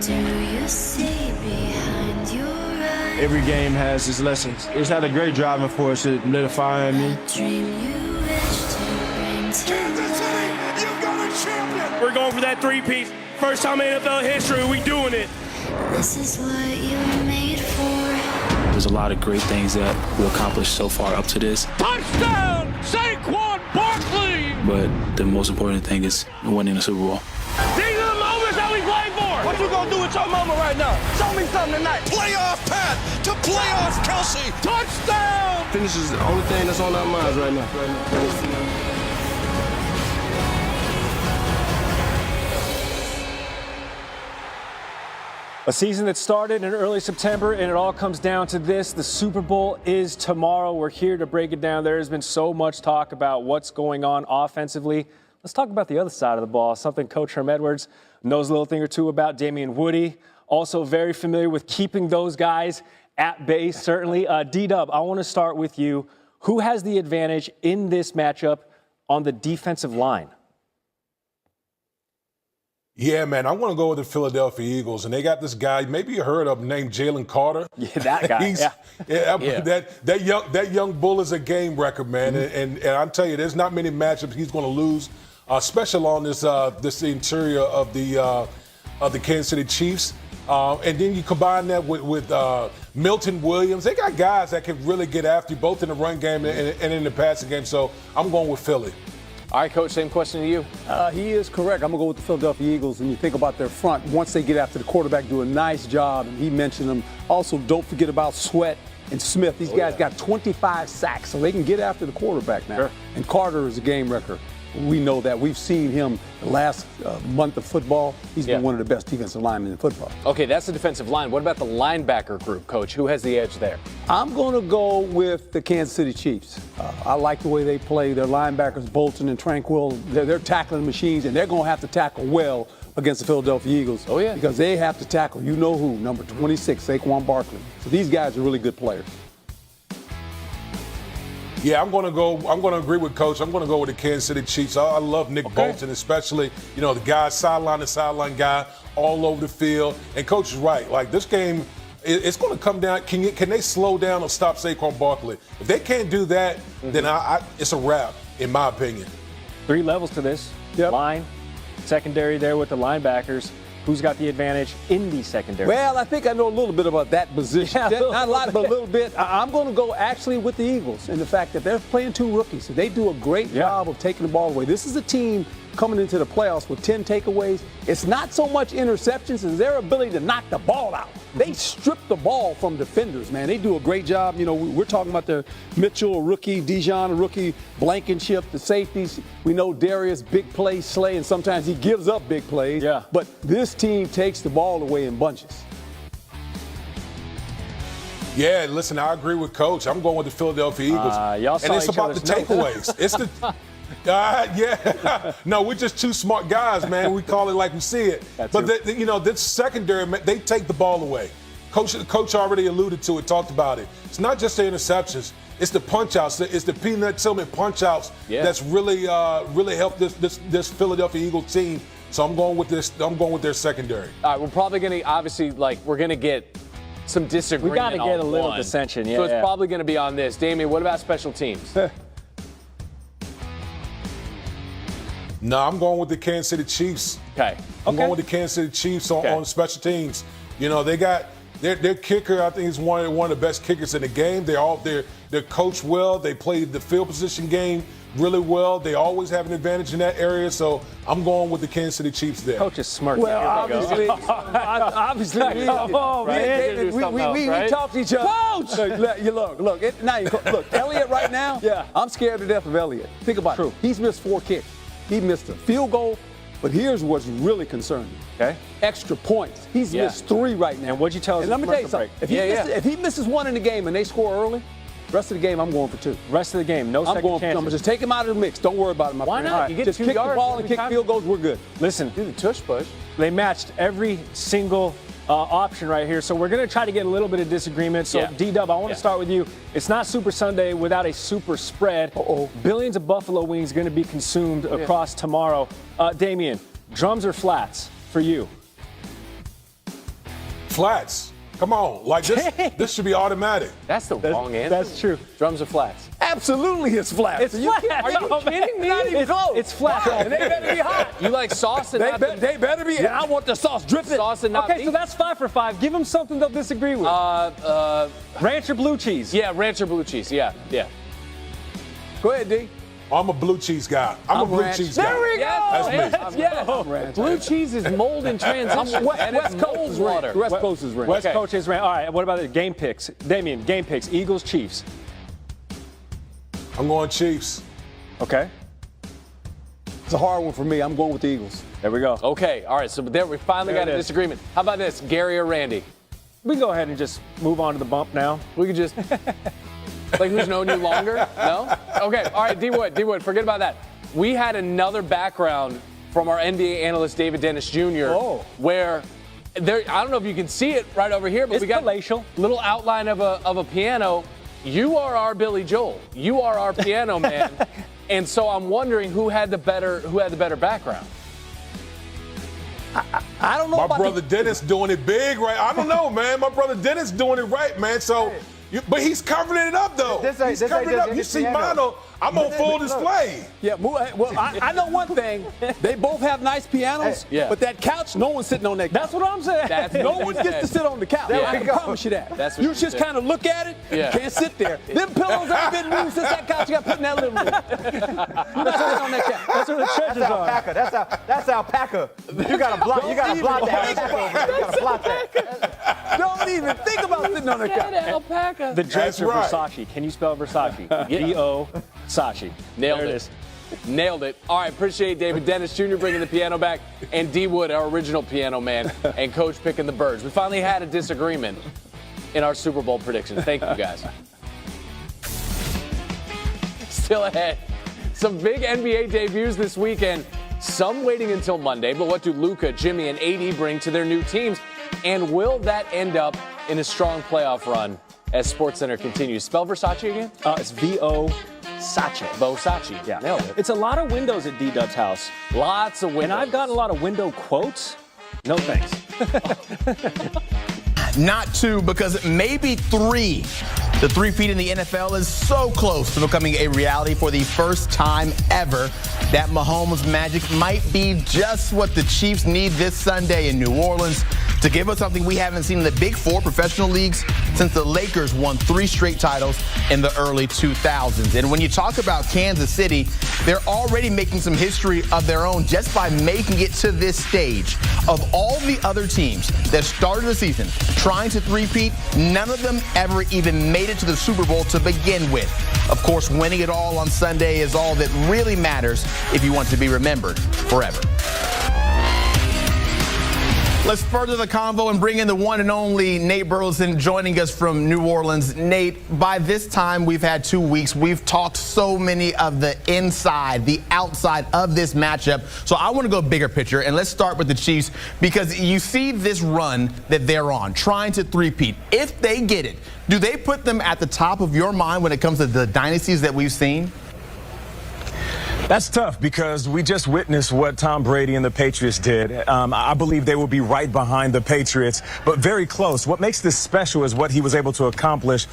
do you see behind your eyes? Every game has its lessons. It's had a great driving force to solidify in me. Dream you wish to bring to Kansas City, you've got a champion! We're going for that three-piece. First time in NFL history, we doing it. This is what you were made for. There's a lot of great things that we accomplished so far up to this. Touchdown, Saquon Barkley! But the most important thing is winning the Super Bowl. These are the moments that we play for. What you gonna do with your mama right now? Show me something tonight. Playoff Pat to playoff Kelsey! Touchdown! Finish is the only thing that's on our minds right now. A season that started in early September, and it all comes down to this. The Super Bowl is tomorrow. We're here to break it down. There has been so much talk about what's going on offensively. Let's talk about the other side of the ball, something Coach Herm Edwards knows a little thing or two about. Damian Woody, also very familiar with keeping those guys at bay, certainly. D-Dub, I want to start with you. Who has the advantage in this matchup on the defensive line? Yeah, man, I want to go with the Philadelphia Eagles, and they got this guy, maybe you heard of him, named Jalen Carter. Yeah, that guy. That young bull is a game record, man, and I'll tell you, there's not many matchups he's going to lose, especially on this interior of the Kansas City Chiefs. And then you combine that with Milton Williams. They got guys that can really get after you, both in the run game and in the passing game. So I'm going with Philly. All right, Coach, same question to you. He is correct. I'm going to go with the Philadelphia Eagles. And you think about their front, once they get after the quarterback, do a nice job. And he mentioned them. Also, don't forget about Sweat and Smith. These guys got 25 sacks, so they can get after the quarterback now. Sure. And Carter is a game record. We know that. We've seen him the last month of football. He's been one of the best defensive linemen in football. Okay, that's the defensive line. What about the linebacker group, Coach? Who has the edge there? I'm going to go with the Kansas City Chiefs. I like the way they play. Their linebackers, Bolton and Tranquil, they're tackling machines, and they're going to have to tackle well against the Philadelphia Eagles. Oh, yeah. Because they have to tackle, you know who, number 26, Saquon Barkley. So these guys are really good players. Yeah, I'm going to agree with Coach. I'm going to go with the Kansas City Chiefs. I love Nick Bolton, especially, the guy, sideline to sideline guy, all over the field. And Coach is right. Like, this game, it's going to come down. Can they slow down or stop Saquon Barkley? If they can't do that, then it's a wrap, in my opinion. 3 levels to this. Yep. Line, secondary there with the linebackers. Who's got the advantage in the secondary? Well, I think I know a little bit about that position. Not a lot, but a little bit. I'm going to go actually with the Eagles and the fact that they're playing 2 rookies. So they do a great job of taking the ball away. This is a team coming into the playoffs with 10 takeaways. It's not so much interceptions as their ability to knock the ball out. They strip the ball from defenders, man. They do a great job. We're talking about the Mitchell, a rookie, Dijon, a rookie, Blankenship, the safeties. We know Darius, big plays, Slay, and sometimes he gives up big plays. Yeah. But this team takes the ball away in bunches. Yeah, listen, I agree with Coach. I'm going with the Philadelphia Eagles. Y'all saw and it's each about the other's takeaways. It's the no, we're just 2 smart guys, man. We call it like we see it. But this secondary, they take the ball away. Coach already alluded to it, talked about it. It's not just the interceptions; it's the punch-outs. It's the Peanut Tillman punch-outs that's really helped this Philadelphia Eagles team. So I'm going with this. I'm going with their secondary. All right, we're probably going to we're going to get some disagreement. We got to get a little one. dissension. So it's probably going to be on this. Damian, what about special teams? No, I'm going with the Kansas City Chiefs. Okay. I'm going with the Kansas City Chiefs on special teams. They got their kicker. I think is one of the best kickers in the game. They're coached well. They play the field position game really well. They always have an advantage in that area. So I'm going with the Kansas City Chiefs there. Coach is smirking. Well, obviously, we talk to each other. Coach! Look, Elliott right now, I'm scared to death of Elliott. Think about it. He's missed 4 kicks. He missed a field goal, but here's what's really concerning. Okay. Extra points. He's missed 3 right now. And what'd you tell us? And let me tell you something. If he misses 1 in the game and they score early, rest of the game, I'm going for 2. Rest of the game, no second chances. I'm going to just take him out of the mix. Don't worry about it, my friend. Why not? Right. You get just 2 kick yards. The ball and kick field goals, we're good. Listen, do the tush push. They matched every single option right here. So we're going to try to get a little bit of disagreement. So, D-Dub, I want to start with you. It's not Super Sunday without a super spread. Billions of buffalo wings going to be consumed across tomorrow. Damian, drums or flats for you? Flats. Come on. Like, this should be automatic. That's the wrong answer. That's true. Drums or flats? Absolutely, it's flat. It's flat. Are you kidding me? Not even close. It's flat. And they better be hot. You like sauce and not They better be. I want the sauce dripping. sauce and not Okay, meat? so that's 5 for 5. Give them something they'll disagree with. Ranch or blue cheese? Yeah, ranch or blue cheese. Yeah. Go ahead, D. I'm a blue cheese guy. I'm a blue ranch. cheese guy. There we go. That's me. Yeah. Blue cheese is mold in transition. and it's West Coast mold is water. ranch. West Coast is ranch. West Okay. Coast is ranch. All right, what about the game picks? Damian, game picks. Eagles, Chiefs. I'm going Chiefs. Okay, It's a hard one for me. I'm going with the Eagles. there we go. Okay, all right, so there we finally There got it a is. disagreement. How about this, Gary or Randy? We can go ahead and just move on to the bump now. We could just, like who's known you longer? No? Okay, all right, D-Wood, forget about that. We had another background from our NBA analyst, David Dennis Jr., where there, I don't know if you can see it right over here, but It's we got palatial. a little outline of a piano. You are our Billy Joel. You are our piano man. And so I'm wondering who had the better background. I don't know My about brother Dennis doing it big, right? I don't know, man. My brother Dennis doing it right, man. So, but he's covering it up, though. He's covering it up. You see mine, though. I'm on full display. Yeah, well, I know one thing. They both have nice pianos, Yeah. but that couch, no one's sitting on that couch. That's what I'm saying. That's No one gets to sit on the couch. There I we can promise you that. That's what you you just said. kind of look at it. Yeah. You can't sit there. Them pillows ain't been moved since that couch got put in that living room. You're not sitting on that couch. That's where the treasures are. Alpaca. That's alpaca. You gotta block. You gotta block that alpaca over there. You gotta block that. Don't even think about sitting on that couch. Alpaca. The drapes That's are right. Versace. Can you spell Versace? V-O, Sachi. Nailed There it. it is. Nailed it. All right, appreciate David Dennis Jr. bringing the piano back, and D. Wood, our original piano man, and Coach picking the birds. We finally had a disagreement in our Super Bowl predictions. Thank you, guys. Still ahead. Some big NBA debuts this weekend, some waiting until Monday, but what do Luka, Jimmy, and AD bring to their new teams? And will that end up in a strong playoff run as SportsCenter continues? Spell Versace again? It's V-O, Sachi. Versace. Yeah. Nailed it. It's a lot of windows at D-Dub's house. Lots of windows. And I've gotten a lot of window quotes. No thanks. Not 2, because maybe 3. The 3-peat in the NFL is so close to becoming a reality for the first time ever. That Mahomes magic might be just what the Chiefs need this Sunday in New Orleans to give us something we haven't seen in the Big 4 professional leagues since the Lakers won 3 straight titles in the early 2000s. And when you talk about Kansas City, they're already making some history of their own just by making it to this stage. Of all the other teams that started the season trying to 3-peat, none of them ever even made it to the Super Bowl to begin with. Of course, winning it all on Sunday is all that really matters if you want to be remembered forever. Let's further the convo and bring in the one and only Nate Burleson joining us from New Orleans. Nate, by this time, we've had 2 weeks. We've talked so many of the inside, the outside of this matchup. So I want to go bigger picture, and let's start with the Chiefs, because you see this run that they're on, trying to 3-peat. If they get it, do they put them at the top of your mind when it comes to the dynasties that we've seen? That's tough because we just witnessed what Tom Brady and the Patriots did. I believe they will be right behind the Patriots, but very close. What makes this special is what he was able to accomplish